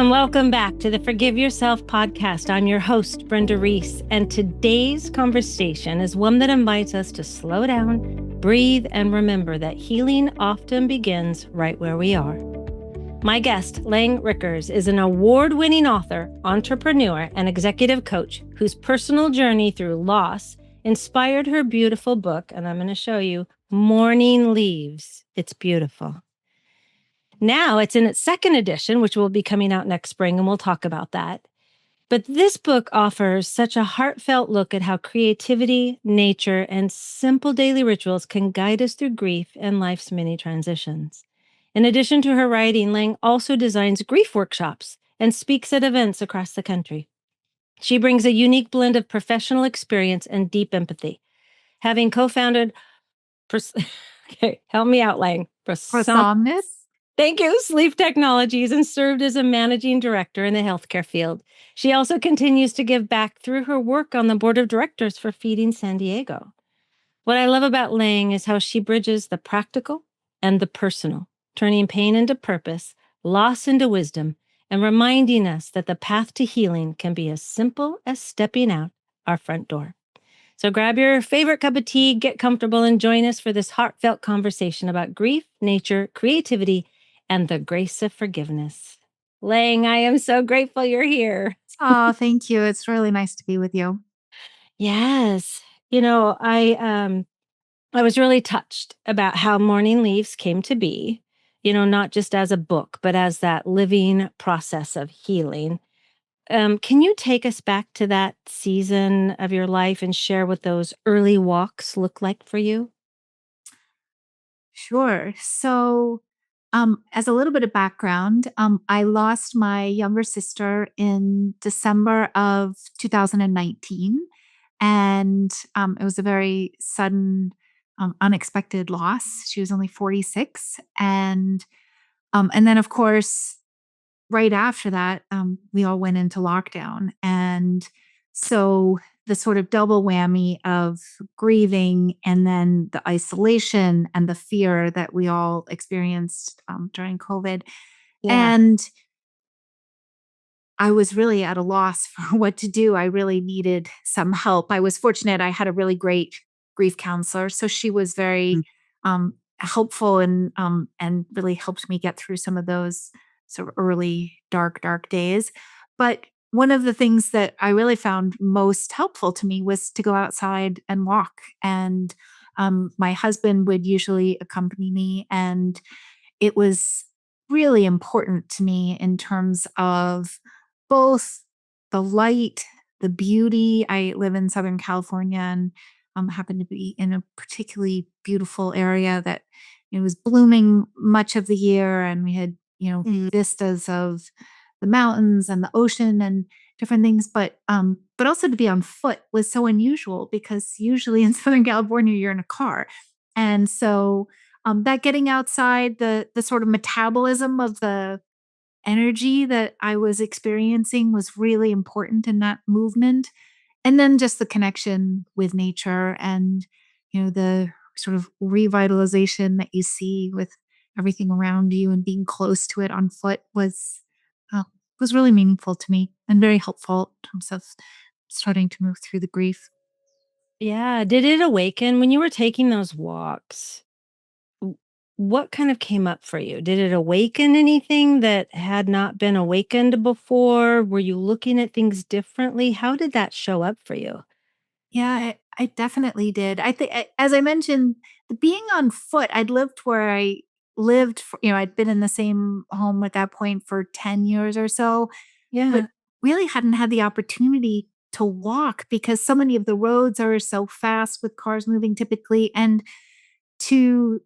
and welcome back to the Forgive Yourself podcast. I'm your host, Brenda Reese, and today's conversation is one that invites us to slow down, breathe, and remember that healing often begins right where we are. My guest, Laing Rikkers, is an award-winning author, entrepreneur, and executive coach whose personal journey through loss inspired her beautiful book, and I'm going to show you, Morning Leaves. It's beautiful. Now it's in its second edition, which will be coming out next spring, and we'll talk about that. But this book offers such a heartfelt look at how creativity, nature, and simple daily rituals can guide us through grief and life's many transitions. In addition to her writing, Laing also designs grief workshops and speaks at events across the country. She brings a unique blend of professional experience and deep empathy. Having co-founded, okay, help me out, Laing. Prosomnus? Thank you, Sleep Technologies, and served as a managing director in the healthcare field. She also continues to give back through her work on the board of directors for Feeding San Diego. What I love about Laing is how she bridges the practical and the personal, turning pain into purpose, loss into wisdom, and reminding us that the path to healing can be as simple as stepping out our front door. So grab your favorite cup of tea, get comfortable, and join us for this heartfelt conversation about grief, nature, creativity, and the grace of forgiveness. Laing, I am so grateful you're here. Oh, thank you. It's really nice to be with you. Yes. I was really touched about how Morning Leaves came to be, not just as a book, but as that living process of healing. Can you take us back to that season of your life and share what those early walks look like for you? Sure. So, as a little bit of background, I lost my younger sister in December of 2019. And it was a very sudden, unexpected loss. She was only 46. And then, of course, right after that, we all went into lockdown. And so the sort of double whammy of grieving and then the isolation and the fear that we all experienced during COVID. Yeah. And I was really at a loss for what to do. I really needed some help. I was fortunate. I had a really great grief counselor. So she was very helpful and really helped me get through some of those sort of early dark days. But one of the things that I really found most helpful to me was to go outside and walk. And my husband would usually accompany me. And it was really important to me in terms of both the light, the beauty. I live in Southern California and happen to be in a particularly beautiful area that it was blooming much of the year, and we had vistas of the mountains and the ocean and different things. But also to be on foot was so unusual because usually in Southern California you're in a car, and so that getting outside, the sort of metabolism of the energy that I was experiencing was really important in that movement. And then just the connection with nature and, the sort of revitalization that you see with everything around you and being close to it on foot uh, was really meaningful to me and very helpful in terms of starting to move through the grief. Yeah. Did it awaken when you were taking those walks? What kind of came up for you? Did it awaken anything that had not been awakened before? Were you looking at things differently? How did that show up for you? Yeah, I definitely did. I think, as I mentioned, the being on foot, I'd lived where I lived, I'd been in the same home at that point for 10 years or so, Yeah. but really hadn't had the opportunity to walk because so many of the roads are so fast with cars moving typically. And to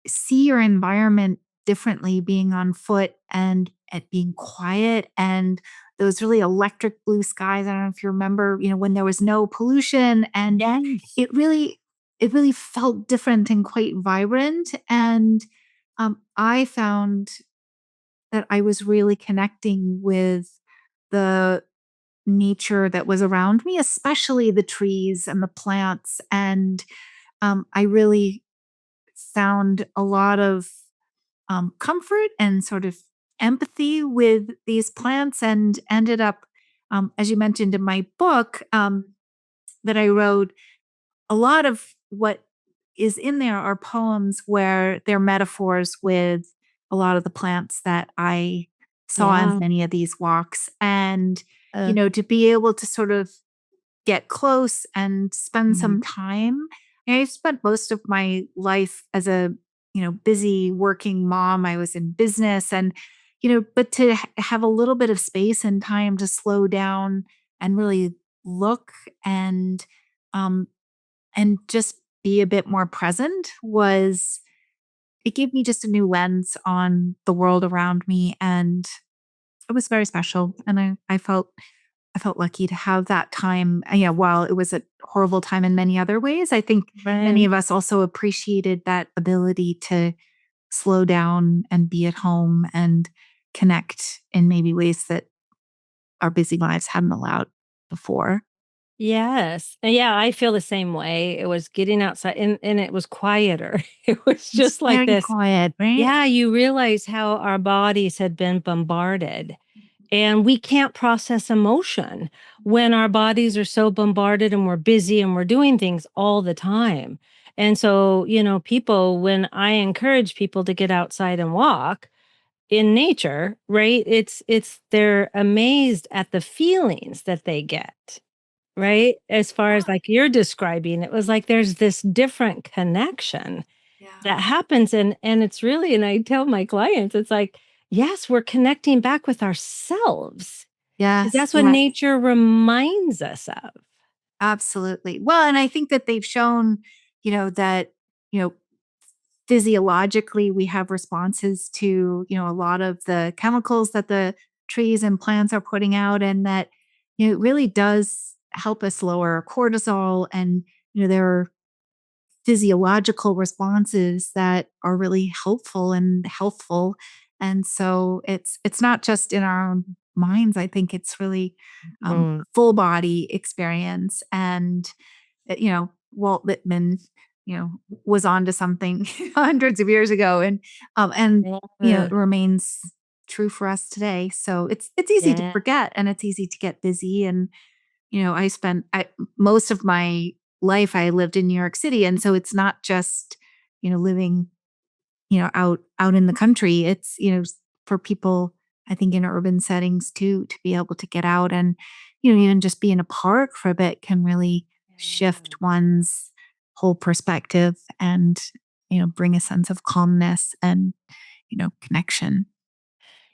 see your environment differently being on foot and at being quiet and those really electric blue skies. I don't know if you remember, when there was no pollution and Yes. it really felt different and quite vibrant. And I found that I was really connecting with the nature that was around me, especially the trees and the plants. And I really found a lot of comfort and sort of empathy with these plants and ended up, as you mentioned in my book that I wrote, a lot of what is in there are poems where they're metaphors with a lot of the plants that I saw on Yeah. many of these walks. And, Uh, to be able to sort of get close and spend mhm. some time. And I spent most of my life as a, busy working mom. I was in business and, but to have a little bit of space and time to slow down and really look and, um, and just be a bit more present was, it gave me just a new lens on the world around me. And it was very special. And I felt lucky to have that time. Yeah, while it was a horrible time in many other ways, I think many Right. of us also appreciated that ability to slow down and be at home and connect in maybe ways that our busy lives hadn't allowed before. Yes. Yeah, I feel the same way. It was getting outside and it was quieter. It was It's just like very this. quiet, right? Yeah, you realize how our bodies had been bombarded. And we can't process emotion when our bodies are so bombarded and we're busy and we're doing things all the time. And so, people, when I encourage people to get outside and walk in nature, right? It's they're amazed at the feelings that they get, right? As far as like you're describing, it was like there's this different connection that Yeah. happens and it's really, and I tell my clients, it's like, yes, we're connecting back with ourselves. 'Cause Yes. that's what Yes. nature reminds us of. Absolutely. Well, and I think that they've shown, that, you know, physiologically we have responses to, a lot of the chemicals that the trees and plants are putting out and that, it really does help us lower cortisol and, there are physiological responses that are really helpful and healthful. And so it's not just in our own minds. I think it's really Mm. full body experience. And Walt Whitman, was on to something hundreds of years ago, and Yeah. it remains true for us today. So it's easy to Yeah. forget, and it's easy to get busy, and most of my life I lived in New York City, and so it's not just, living, out in the country. It's, for people, I think in urban settings too, to be able to get out and, even just be in a park for a bit can really shift one's whole perspective and, bring a sense of calmness and, connection.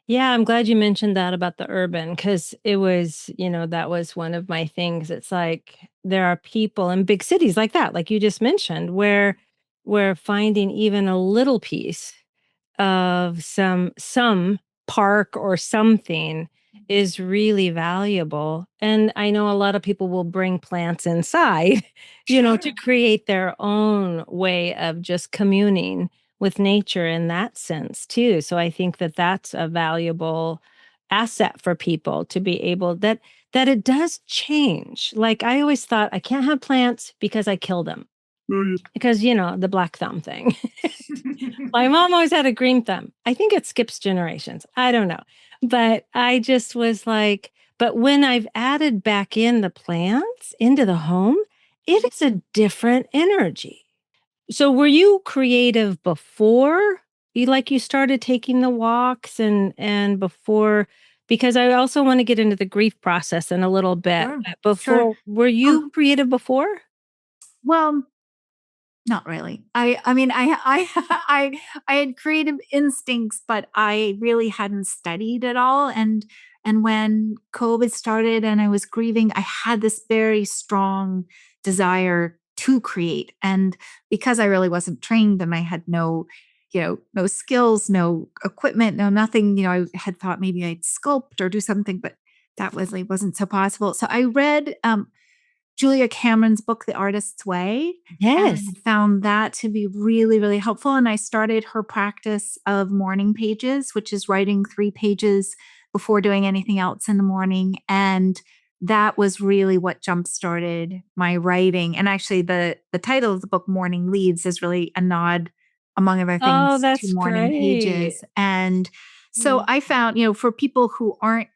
Yeah, I'm glad you mentioned that about the urban because it was, that was one of my things. It's like there are people in big cities like that, like you just mentioned, where we're finding even a little piece of some park or something is really valuable. And I know a lot of people will bring plants inside, to Sure. create their own way of just communing with nature in that sense too. So I think that that's a valuable asset for people to be able that it does change. Like I always thought I can't have plants because I kill them. Because the black thumb thing. My mom always had a green thumb. I think it skips generations. I don't know. But I just was like, but when I've added back in the plants into the home, it is a different energy. So were you creative before you started taking the walks and before because I also want to get into the grief process in a little bit. Sure. But Sure. before were you Um, creative before? well, not really. I mean, I had creative instincts, but I really hadn't studied at all. And when COVID started and I was grieving, I had this very strong desire to create. And because I really wasn't trained and I had no, no skills, no equipment, no nothing, I had thought maybe I'd sculpt or do something, but that wasn't so possible. So I read Julia Cameron's book, The Artist's Way, Yes. and found that to be really, really helpful. And I started her practice of morning pages, which is writing 3 pages before doing anything else in the morning. And that was really what jump started my writing. And actually, the title of the book, Morning Leaves, is really a nod, among other Oh, things, to that's morning great. pages. And So I found, for people who aren't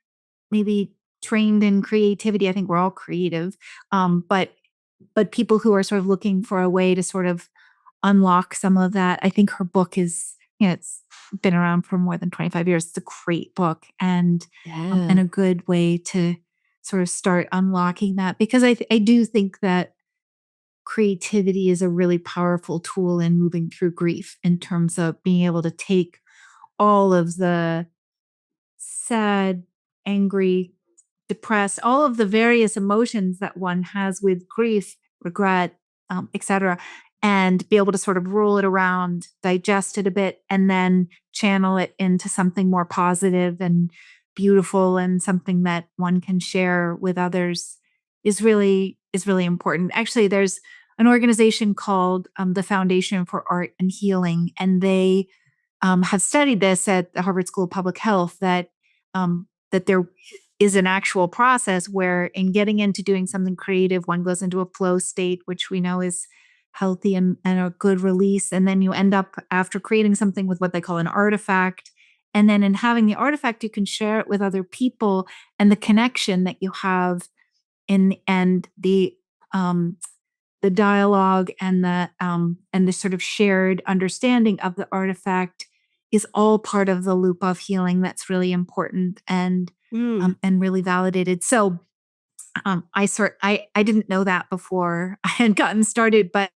maybe trained in creativity, I think we're all creative, but people who are sort of looking for a way to sort of unlock some of that, I think her book is, it's been around for more than 25 years. It's a great book and Yeah. a good way to sort of start unlocking that because I do think that creativity is a really powerful tool in moving through grief in terms of being able to take all of the sad, angry, depressed, all of the various emotions that one has with grief, regret, etc., and be able to sort of roll it around, digest it a bit, and then channel it into something more positive and beautiful and something that one can share with others is really important. Actually, there's an organization called the Foundation for Art and Healing, and they have studied this at the Harvard School of Public Health that there is an actual process where in getting into doing something creative, one goes into a flow state, which we know is healthy and a good release. And then you end up after creating something with what they call an artifact. And then in having the artifact, you can share it with other people and the connection that you have in and the dialogue and the sort of shared understanding of the artifact is all part of the loop of healing that's really important Mm. and really validated. So I didn't know that before I had gotten started, but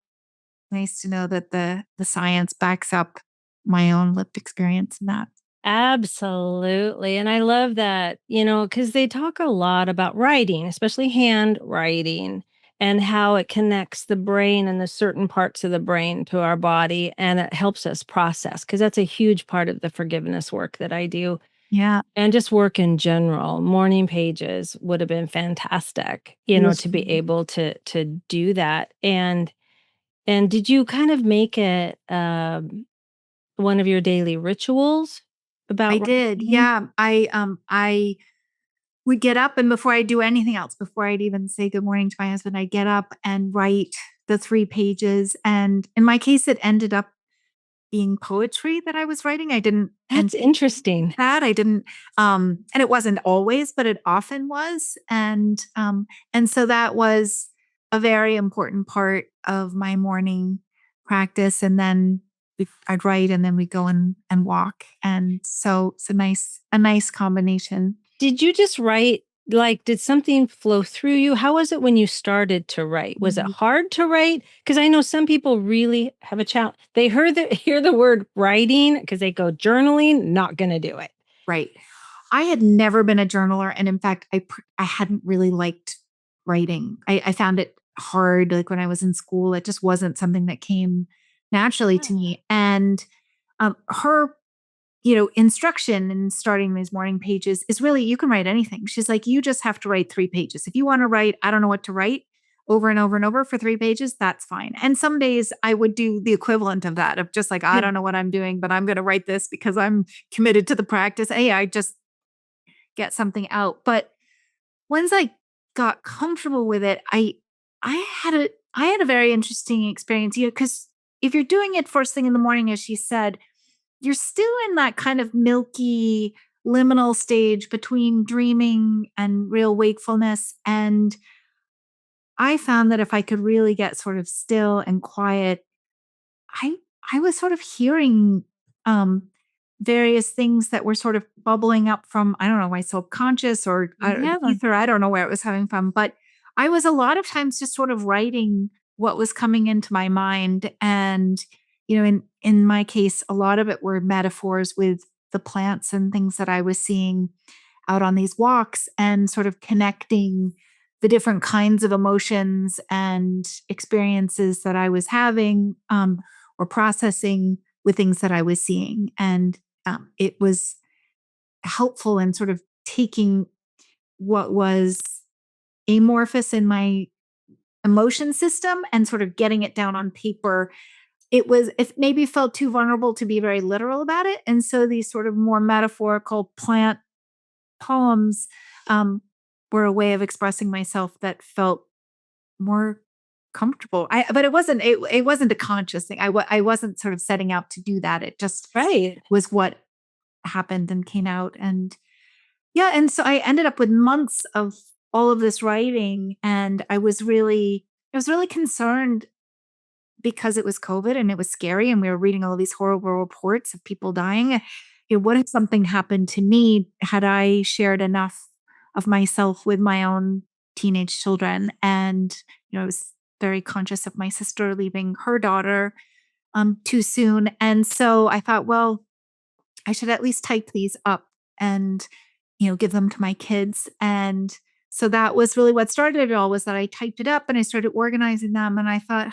nice to know that the science backs up my own lived experience in that. Absolutely. And I love that, because they talk a lot about writing, especially handwriting, and how it connects the brain and the certain parts of the brain to our body. And it helps us process, because that's a huge part of the forgiveness work that I do Yeah. and just work in general. Morning pages would have been fantastic, to be able to do that. And did you kind of make it one of your daily rituals I about did. writing? Yeah. I would get up and before I do anything else, before I'd even say good morning to my husband, I get up and write the 3 pages. And in my case, it ended up being poetry that I was writing. I didn't That's anticipate interesting. that. I didn't, and it wasn't always, but it often was. And so that was a very important part of my morning practice. And then I'd write and then we go and walk. And so it's a nice combination. Did you just write like, did something flow through you? How was it when you started to write? Was it Mhm. hard to write? Because I know some people really have a challenge. They hear the word writing because they go journaling, not gonna do it. Right. I had never been a journaler, and in fact, I hadn't really liked writing. I found it hard, like, when I was in school, it just wasn't something that came naturally to Ah. me, and, her, instruction in starting these morning pages is really you can write anything. She's like, "You just have to write 3 pages. If you wanna write, I don't know what to write, over and over and over for 3 pages, that's fine." And some days I would do the equivalent of that, of just like, "I Yeah. don't know what I'm doing, but I'm gonna write this because I'm committed to the practice." Hey, I just get something out. But once I got comfortable with it, I had a very interesting experience, because if you're doing it first thing in the morning, as she said, you're still in that kind of milky liminal stage between dreaming and real wakefulness. And I found that if I could really get sort of still and quiet, I I was sort of hearing um various things that were sort of bubbling up from, I don't know, my subconscious or the Yeah. ether. I don't know where it was coming from, but I was a lot of times just sort of writing what was coming into my mind. And in my case, a lot of it were metaphors with the plants and things that I was seeing out on these walks and sort of connecting the different kinds of emotions and experiences that I was having, or processing with things that I was seeing. And it was helpful in sort of taking what was amorphous in my emotion system and sort of getting it down on paper. It maybe felt too vulnerable to be very literal about it. And so these sort of more metaphorical plant poems were a way of expressing myself that felt more comfortable. But it wasn't a conscious thing. I wasn't sort of setting out to do that. It just Right. was what happened and came out. And yeah, and so I ended up with months of all of this writing, and I was really concerned because it was COVID and it was scary and we were reading all of these horrible reports of people dying. What if something happened to me? Had I shared enough of myself with my own teenage children? And, I was very conscious of my sister leaving her daughter too soon. And so I thought, well, I should at least type these up and, give them to my kids. And so that was really what started it all, was that I typed it up and I started organizing them. And I thought,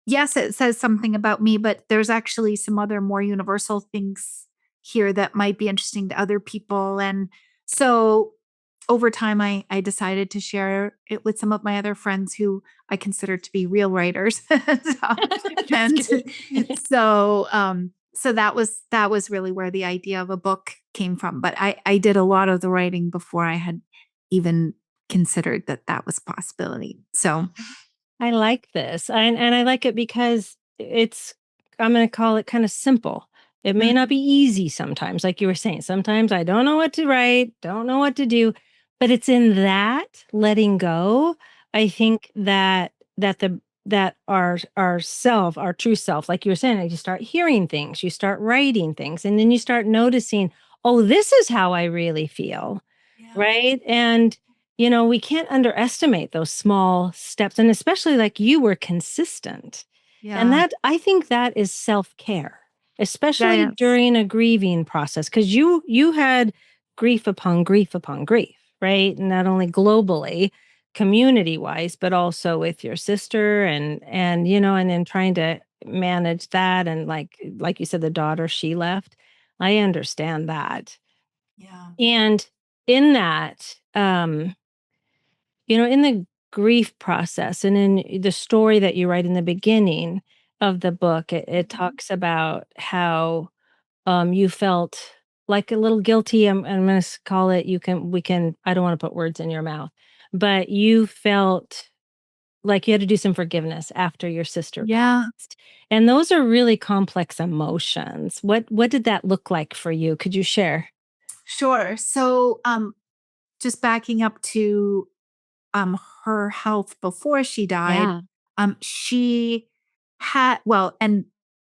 yes, it says something about me, but there's actually some other more universal things here that might be interesting to other people. And so over time, I decided to share it with some of my other friends who I consider to be real writers. And so that was really where the idea of a book came from. But I did a lot of the writing before I had even considered that that was a possibility. So I like this. And I like it because it's, I'm going to call it kind of simple. It may not be easy sometimes, like you were saying. Sometimes I don't know what to write, don't know what to do, but it's in that letting go. I think that our true self, like you were saying, like you start hearing things, you start writing things, and then you start noticing, oh, this is how I really feel. yeah, Right. And, we can't underestimate those small steps. And especially like you were consistent. And yeah, that, I think that is self care, especially that is, during a grieving process, because you had grief upon grief upon grief, right? Not only globally, community wise, but also with your sister and then trying to manage that. And like you said, the daughter she left. I understand that. yeah. And in that, in the grief process and in the story that you write in the beginning of the book, it Mhm. talks about how you felt like a little guilty. I'm going to call it, I don't want to put words in your mouth, but you felt like you had to do some forgiveness after your sister Yeah, passed. And those are really complex emotions. What did that look like for you? Could you share? sure. So, just backing up to her health before she died, Yeah. she had well, and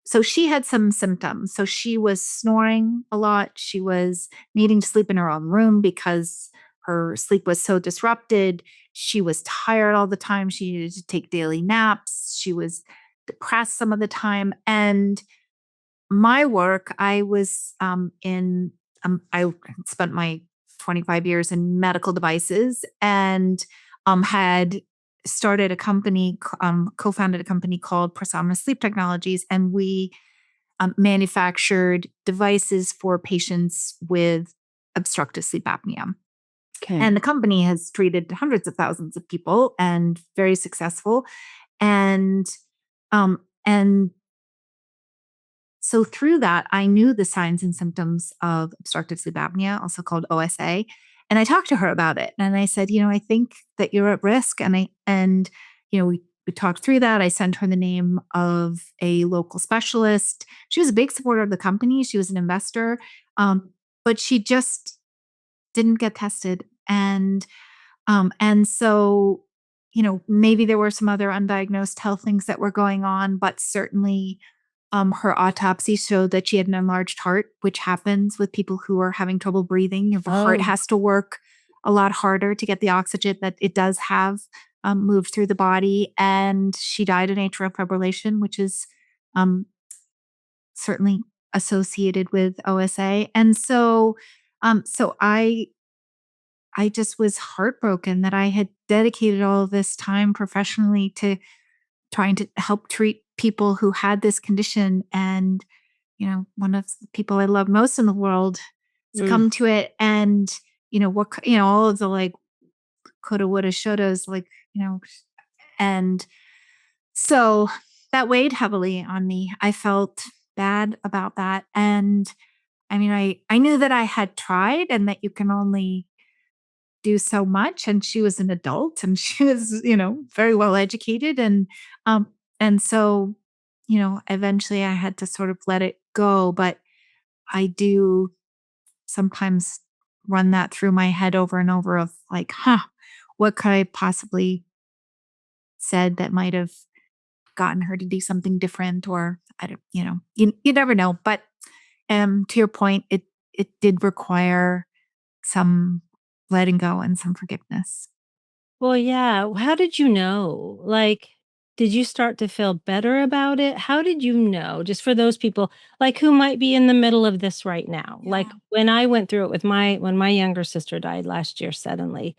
so she had some symptoms. So she was snoring a lot. She was needing to sleep in her own room because her sleep was so disrupted. She was tired all the time. She needed to take daily naps. She was depressed some of the time. And my work, I was I spent my 25 years in medical devices and had started a company, co-founded a company called Prosomnia Sleep Technologies, and we manufactured devices for patients with obstructive sleep apnea. Okay. And the company has treated hundreds of thousands of people and very successful. And and so through that, I knew the signs and symptoms of obstructive sleep apnea, also called OSA. And I talked to her about it. And I said, I think that you're at risk. We talked through that. I sent her the name of a local specialist. She was a big supporter of the company. She was an investor. But she just didn't get tested. And so, maybe there were some other undiagnosed health things that were going on, but certainly her autopsy showed that she had an enlarged heart, which happens with people who are having trouble breathing. Your heart Oh, has to work a lot harder to get the oxygen that it does have moved through the body. And she died in atrial fibrillation, which is um, certainly associated with OSA. And so I just was heartbroken that I had dedicated all of this time professionally to trying to help treat people who had this condition. And, one of the people I love most in the world mm. succumbed to it. And, all of the like coulda, woulda, shouldas, like, and so that weighed heavily on me. I felt bad about that. And I mean, I knew that I had tried and that you can only do so much, and she was an adult and she was, very well educated, and so, eventually I had to sort of let it go. But I do sometimes run that through my head over and over of like, what could I possibly said that might have gotten her to do something different, or I don't, you never know. But to your point, it did require some letting go and some forgiveness. Well, yeah. How did you know? Like, did you start to feel better about it? How did you know? Just for those people like who might be in the middle of this right now. Like Yeah. when I went through it with when my younger sister died last year suddenly,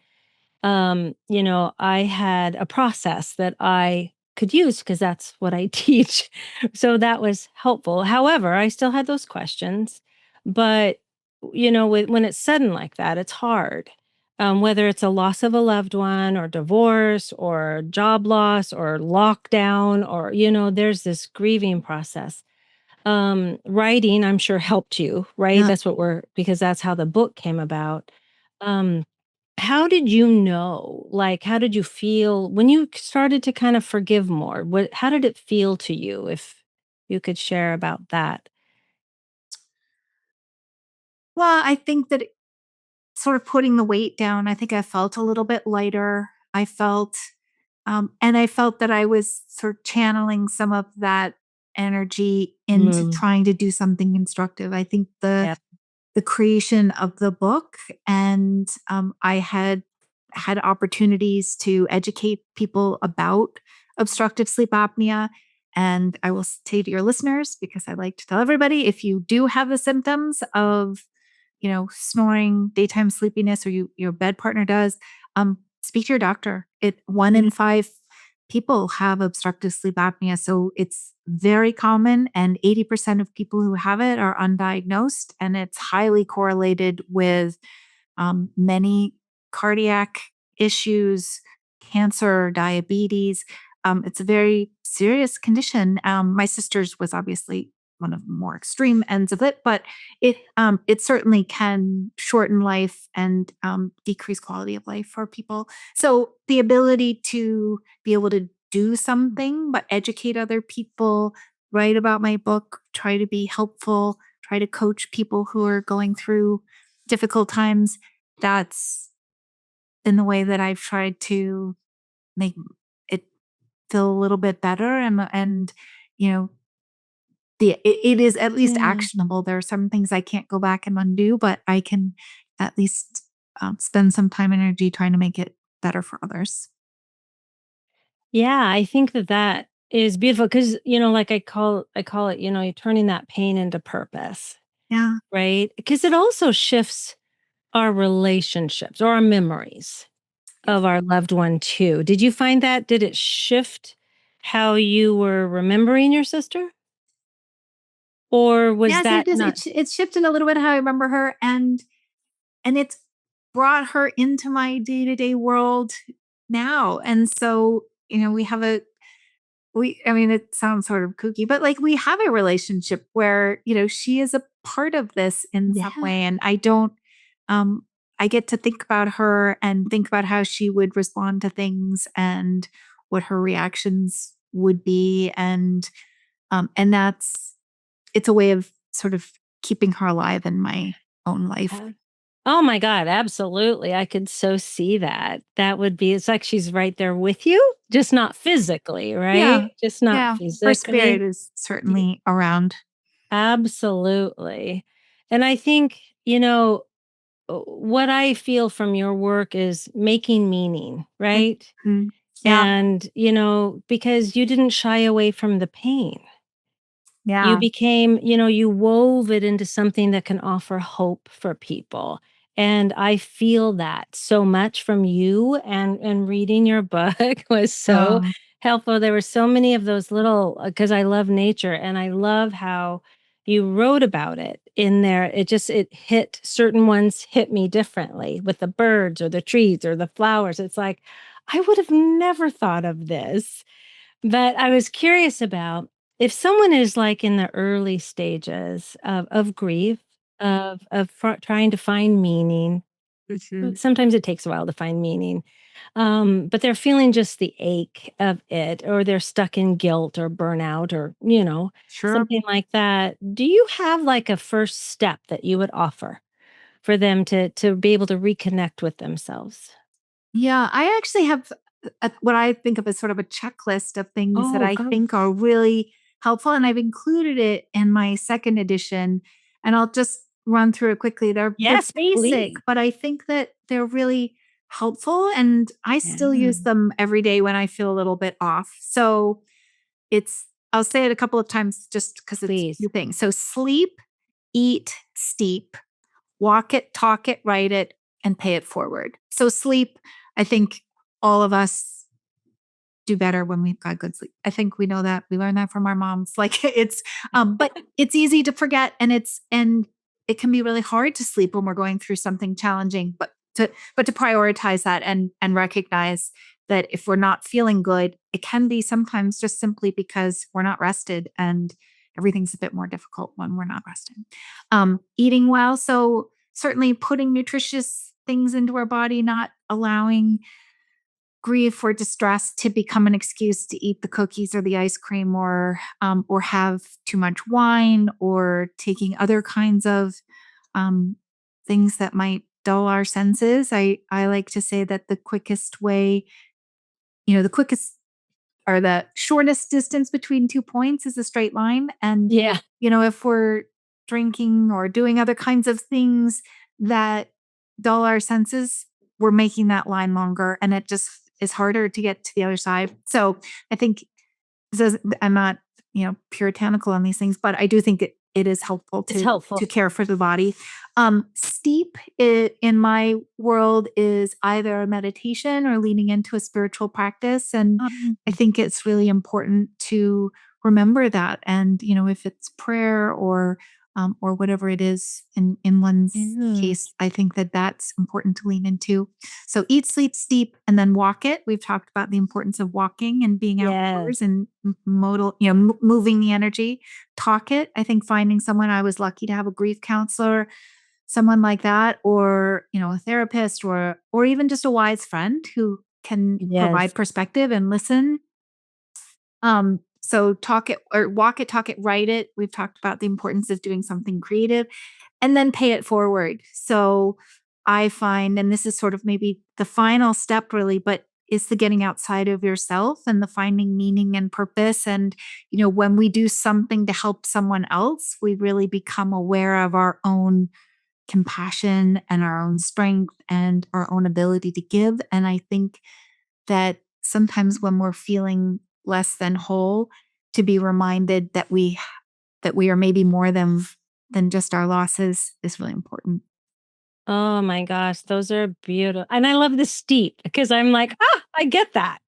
I had a process that I could use because that's what I teach. So that was helpful. However, I still had those questions. But, when it's sudden like that, it's hard. Whether it's a loss of a loved one or divorce or job loss or lockdown or, there's this grieving process. Writing, I'm sure helped you, right? Yeah. That's because that's how the book came about. Um, how did you know? Like, how did you feel when you started to kind of forgive more? How did it feel to you, if you could share about that? Well, I think that sort of putting the weight down, I think I felt a little bit lighter. And I felt that I was sort of channeling some of that energy into Mm, trying to do something constructive. I think yep. the creation of the book, and I had opportunities to educate people about obstructive sleep apnea. And I will say to your listeners, because I like to tell everybody, if you do have the symptoms of, snoring, daytime sleepiness, or your bed partner does, speak to your doctor. One Yeah. in five people have obstructive sleep apnea. So it's very common, and 80% of people who have it are undiagnosed. And it's highly correlated with many cardiac issues, cancer, diabetes. It's a very serious condition. My sister's was obviously one of the more extreme ends of it, but it certainly can shorten life and decrease quality of life for people. So the ability to be able to do something, but educate other people, write about my book, try to be helpful, try to coach people who are going through difficult times, that's in the way that I've tried to make it feel a little bit better, and you know, it is at least Yeah. actionable. There are some things I can't go back and undo, but I can at least spend some time and energy trying to make it better for others. Yeah, I think that that is beautiful because, like I call it, you're turning that pain into purpose, Yeah. right? Because it also shifts our relationships or our memories Yes. of our loved one too. Did you find that? Did it shift how you were remembering your sister? Or was Yes, it that is. not? It's shifted a little bit how I remember her, and it's brought her into my day to day world now. And so, we have I mean, it sounds sort of kooky, but like we have a relationship where, she is a part of this in some Yeah. way. And um, I get to think about her and think about how she would respond to things and what her reactions would be. And it's a way of sort of keeping her alive in my own life. Uh, Oh my god, absolutely. I could so see that. That would be it's like she's right there with you, just not physically, right? Yeah. Just not Yeah. Her spirit physically. is Y certainly around. Absolutely. And I think, what I feel from your work is making meaning, right? Mhm. Yeah. And, because you didn't shy away from the pain. You Yeah. became, you wove it into something that can offer hope for people. And I feel that so much from you, and reading your book was so Um, helpful. There were so many of those little because I love nature and I love how you wrote about it in there. It hit certain ones hit me differently with the birds or the trees or the flowers. It's like I would have never thought of this. But I was curious about if someone is like in the early stages of grief, of trying to find meaning, Sometimes it takes a while to find meaning. But they're feeling just the ache of it, or they're stuck in guilt or burnout or, Sure. something like that. Do you have like a first step that you would offer for them to be able to reconnect with themselves? Yeah, I actually have what I think of as sort of a checklist of things that Oh, I go. think are really helpful, and I've included it in my second edition. And I'll just run through it quickly. They're Yes, basic, please. but I think that they're really helpful, and I still Yeah, use them every day when I feel a little bit off. So it's I'll say it a couple of times just because it's a please. few things. So sleep, eat, steep, walk it, talk it, write it, and pay it forward. So sleep, I think all of us do better when we've got good sleep. I think we know that. We learned that from our moms. Like but it's easy to forget, and it can be really hard to sleep when we're going through something challenging, but to prioritize that and recognize that if we're not feeling good, it can be sometimes just simply because we're not rested, and everything's a bit more difficult when we're not rested. Eating well. So certainly putting nutritious things into our body, not allowing grief or distress to become an excuse to eat the cookies or the ice cream, or have too much wine, or taking other kinds of um, things that might dull our senses. I like to say that the quickest way, the quickest or the shortest distance between 2 points is a straight line. And, Yeah. if we're drinking or doing other kinds of things that dull our senses, we're making that line longer, and it just is harder to get to the other side. So I think I'm not, puritanical on these things, but I do think it is helpful It's to helpful. care for the body. Steep in my world is either a meditation or leaning into a spiritual practice. And I think it's really important to remember that. And, if it's prayer or whatever it is in one's Yeah. case, I think that that's important to lean into. So eat, sleep, steep, and then walk it. We've talked about the importance of walking and being Yes. outdoors and modal, moving the energy. Talk it. I think finding someone, I was lucky to have a grief counselor, someone like that, or, a therapist, or even just a wise friend who can Yes. provide perspective and listen. So talk it or walk it, talk it, write it. We've talked about the importance of doing something creative, and then pay it forward. So I find, and this is sort of maybe the final step really, but it's the getting outside of yourself and the finding meaning and purpose. And, when we do something to help someone else, we really become aware of our own compassion and our own strength and our own ability to give. And I think that sometimes when we're feeling less than whole, to be reminded that we are maybe more than just our losses is really important. Oh my gosh, those are beautiful. And I love the steep because I'm like, I get that.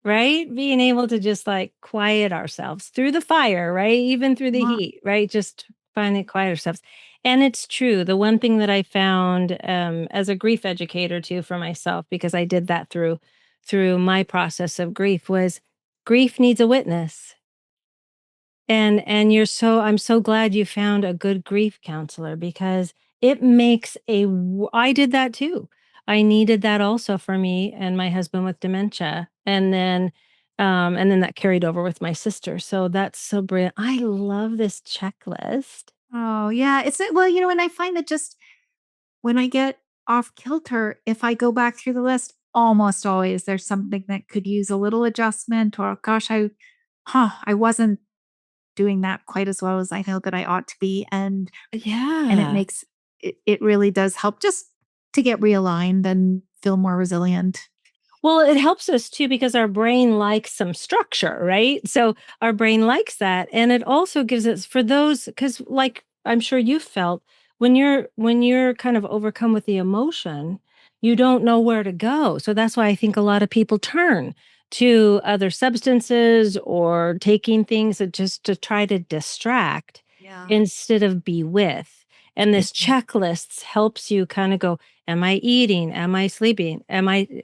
Right? Being able to just like quiet ourselves through the fire, right? Even through the Yeah. heat, right? Just finally quiet ourselves. And it's true. The one thing that I found as a grief educator too for myself, because I did that through my process of grief, was grief needs a witness. And I'm so glad you found a good grief counselor because it makes I did that too. I needed that also for me and my husband with dementia. And then that carried over with my sister. So that's so brilliant. I love this checklist. Oh, yeah. Well, and I find that just when I get off kilter, if I go back through the list, almost always there's something that could use a little adjustment, or gosh, I wasn't doing that quite as well as I know that I ought to be. And Yeah. it really does help just to get realigned and feel more resilient. Well, it helps us too because our brain likes some structure, right? So our brain likes that. And it also gives us for those because like I'm sure you felt when you're kind of overcome with the emotion, you don't know where to go. So that's why I think a lot of people turn to other substances or taking things that just to try to distract Yeah. instead of be with. And this Mhm. checklists helps you kind of go, am I eating? Am I sleeping?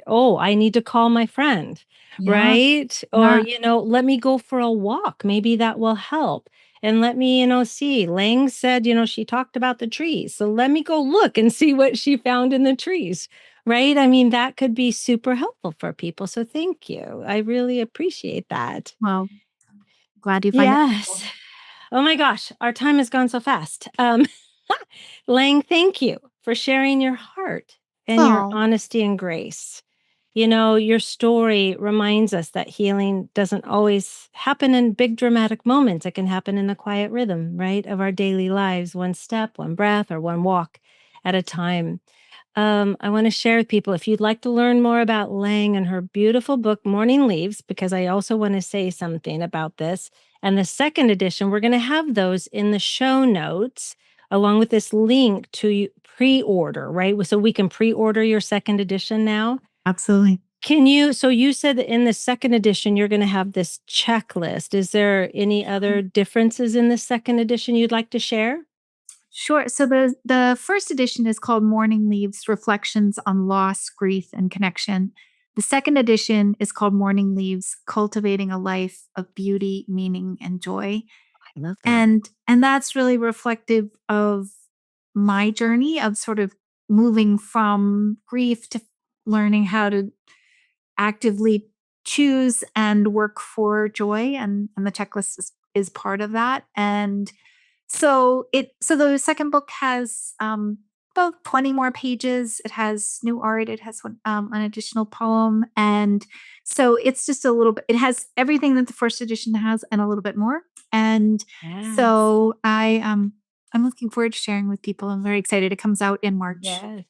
Oh, I need to call my friend, Yeah. right? Or, Yeah. let me go for a walk. Maybe that will help. and let me, see. Lang said, she talked about the trees. So let me go look and see what she found in the trees. Right? I mean, that could be super helpful for people. So thank you. I really appreciate that. Well, glad you find it Yes. helpful. Oh my gosh, our time has gone so fast. Lang, thank you for sharing your heart and your Oh, honesty and grace. Your story reminds us that healing doesn't always happen in big dramatic moments. It can happen in the quiet rhythm, right, of our daily lives, one step, one breath, or one walk at a time. I want to share with people if you'd like to learn more about Lang and her beautiful book, Morning Leaves, because I also want to say something about this. And the second edition, we're going to have those in the show notes, along with this link to pre order, right? So we can pre order your second edition now. absolutely. So you said that in the second edition, you're going to have this checklist. Is there any other differences in the second edition you'd like to share? Sure. So the first edition is called Morning Leaves: Reflections on Loss, Grief, and Connection. The second edition is called Morning Leaves: Cultivating a Life of Beauty, Meaning, and Joy. I love that. And that's really reflective of my journey of sort of moving from grief to learning how to actively choose and work for joy, and the checklist is part of that. And so the second book has about 20 more pages. It has new art. It has an additional poem, and so it's just a little bit. It has everything that the first edition has, and a little bit more. And Yes. so I'm looking forward to sharing with people. I'm very excited. It comes out in March. Yes.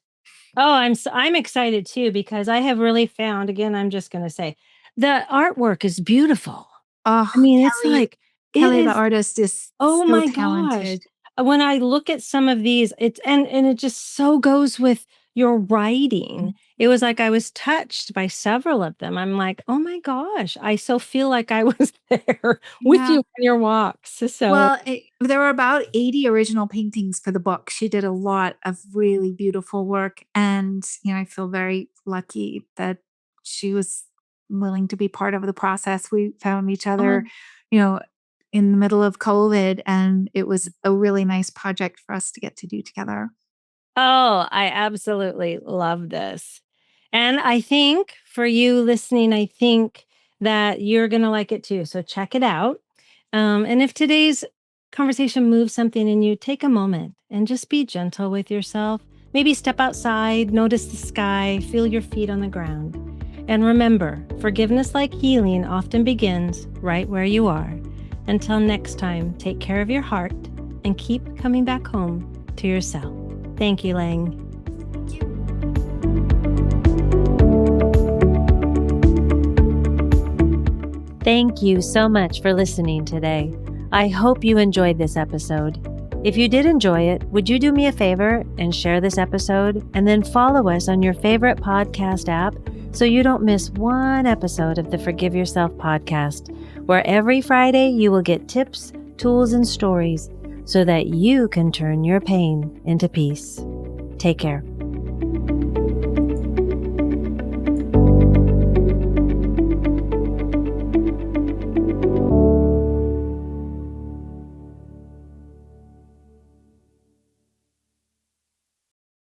Oh, I'm excited too because I have really found, again, I'm just going to say the artwork is beautiful. Oh, I mean, it's like it Kelly, the is. artist, is Oh so my gosh. talented. When I look at some of these, it's and it just so goes with your writing. It was like I was touched by several of them. I'm like, "Oh my gosh, I so feel like I was there with Yeah. you on your walks." So, Well, there were about 80 original paintings for the book. She did a lot of really beautiful work. And, I feel very lucky that she was willing to be part of the process. We found each other, oh you know, in the middle of COVID, and it was a really nice project for us to get to do together. Oh, I absolutely love this. And I think for you listening, I think that you're going to like it too. So check it out. And if today's conversation moves something in you, take a moment and just be gentle with yourself. Maybe step outside, notice the sky, feel your feet on the ground. And remember, forgiveness, like healing, often begins right where you are. Until next time, take care of your heart and keep coming back home to yourself. Thank you, Lang. Thank you so much for listening today. I hope you enjoyed this episode. If you did enjoy it, would you do me a favor and share this episode and then follow us on your favorite podcast app so you don't miss one episode of the Forgive Yourself podcast, where every Friday you will get tips, tools, and stories so that you can turn your pain into peace. Take care.